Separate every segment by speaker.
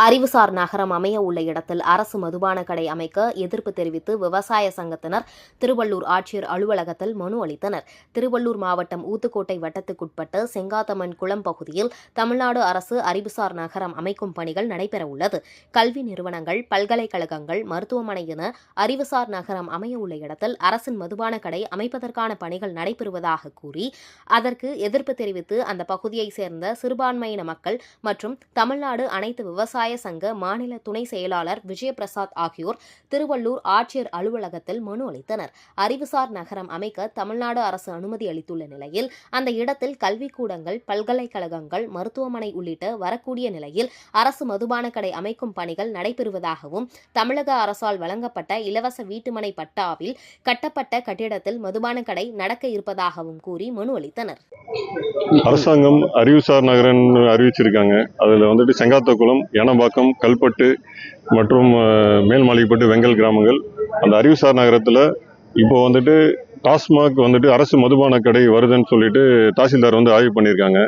Speaker 1: அறிவுசார் நகரம் அமைய உள்ள இடத்தில் அரசு மதுபான கடை அமைக்க எதிர்ப்பு தெரிவித்து விவசாய சங்கத்தினர் திருவள்ளூர் ஆட்சியர் அலுவலகத்தில் மனு அளித்தனர். திருவள்ளூர் மாவட்டம் ஊத்துக்கோட்டை வட்டத்துக்குட்பட்ட செங்காத்தம்மன் குளம் பகுதியில் தமிழ்நாடு அரசு அறிவுசார் நகரம் அமைக்கும் பணிகள் நடைபெறவுள்ளது. கல்வி நிறுவனங்கள், பல்கலைக்கழகங்கள், மருத்துவமனை என அறிவுசார் நகரம் அமைய உள்ள இடத்தில் அரசின் மதுபான கடை அமைப்பதற்கான பணிகள் நடைபெறுவதாக கூறி அதற்கு எதிர்ப்பு தெரிவித்து அந்த பகுதியைச் சேர்ந்த சிறுபான்மையின மக்கள் மற்றும் தமிழ்நாடு அனைத்து விவசாய சங்க மாநில துணை செயலாளர் விஜயபிரசாத் ஆகியோர் திருவள்ளூர் ஆட்சியர் அலுவலகத்தில் மனு அளித்தனர். அறிவுசார் நகரம் அமைக்க தமிழ்நாடு அரசு அனுமதி அளித்துள்ள நிலையில் அந்த இடத்தில் கல்விக்கூடங்கள், பல்கலைக்கழகங்கள், மருத்துவமனை உள்ளிட்ட வரக்கூடிய நிலையில் அரசு மதுபான கடை அமைக்கும் பணிகள் நடைபெறுவதாகவும் தமிழக அரசால் வழங்கப்பட்ட இலவச வீட்டுமனை பட்டாவில் கட்டப்பட்ட கட்டிடத்தில் மதுபான கடை நடக்க இருப்பதாகவும் கூறி மனு அளித்தனர்.
Speaker 2: அரசாங்கம் அறிவுசார் நகரம் அறிவிச்சிருக்காங்க. அதில் வந்துட்டு செங்காத்தகுளம், ஏனம்பாக்கம், கல்பட்டு மற்றும் மேல்மாளிகைப்பட்டு, வெங்கல் கிராமங்கள். அந்த அறிவுசார் நகரத்தில் இப்போ வந்துட்டு டாஸ்மாக் வந்துட்டு அரசு மதுபான கடை வருதுன்னு சொல்லிட்டு தாசில்தார் ஆய்வு பண்ணியிருக்காங்க.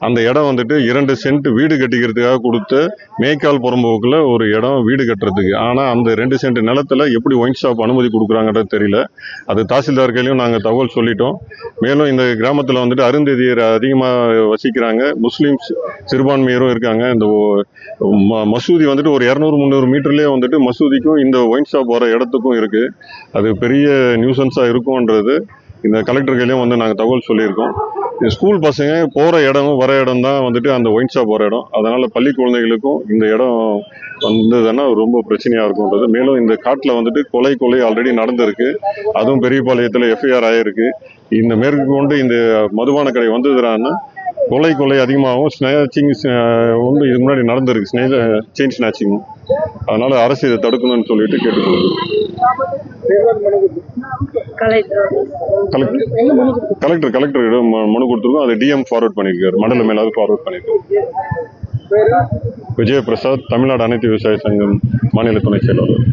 Speaker 2: அந்த இடம் வந்துட்டு 2 சென்ட் வீடு கட்டிக்கிறதுக்காக கொடுத்த மேய்க்கால் புறம்போக்கில் ஒரு இடம் வீடு கட்டுறதுக்கு. ஆனால் அந்த 2 சென்ட் நிலத்தில் எப்படி ஒயின் ஷாப் அனுமதி கொடுக்குறாங்கன்றது தெரியல. அது தாசில்தார் கையிலையும் நாங்கள் தகவல் சொல்லிட்டோம். மேலும் இந்த கிராமத்தில் வந்துட்டு அருந்ததியர் அதிகமாக வசிக்கிறாங்க, முஸ்லீம்ஸ் சிறுபான்மையரும் இருக்காங்க. இந்த மசூதி வந்துட்டு ஒரு 200-300 மீட்டர்லேயே வந்துட்டு மசூதிக்கும் இந்த ஒயின் ஷாப் வர இடத்துக்கும் இருக்குது. அது பெரிய நியூசன்ஸாக இருக்கும்ன்றது இந்த கலெக்டர் கையிலையும் நாங்கள் தகவல் சொல்லியிருக்கோம். ஸ்கூல் பசங்க போகிற இடமும் வர இடம் தான் வந்துட்டு அந்த ஒயின் ஷாப் வர இடம். அதனால் பள்ளி குழந்தைகளுக்கும் இந்த இடம் வந்ததுன்னா ரொம்ப பிரச்சனையாக இருக்கும்ன்றது. மேலும் இந்த காட்டில் வந்துட்டு கொலை ஆல்ரெடி நடந்திருக்கு. அதுவும் பெரியபாளையத்தில் FIR ஆகிருக்கு. இந்த மேற்கொண்டு இந்த மதுபான கடை வந்ததுன்னா கொலை அதிகமாகவும் ஸ்நாச்சிங் இதுக்கு முன்னாடி நடந்திருக்கு, செயின் ஸ்நாச்சிங். அதனால் அரசு இதை தடுக்கணும்னு சொல்லிட்டு கேட்டுக்கொள்ளுது. கலெக்டரிடம் மனு கொடுத்துருக்கோம். அதை DM ஃபார்வர்ட் பண்ணியிருக்காரு, மண்டல மேலாவது ஃபார்வர்ட் பண்ணியிருக்காரு. விஜயபிரசாத், தமிழ்நாடு அனைத்து விவசாய சங்கம் மாநில துணை செயலாளர்.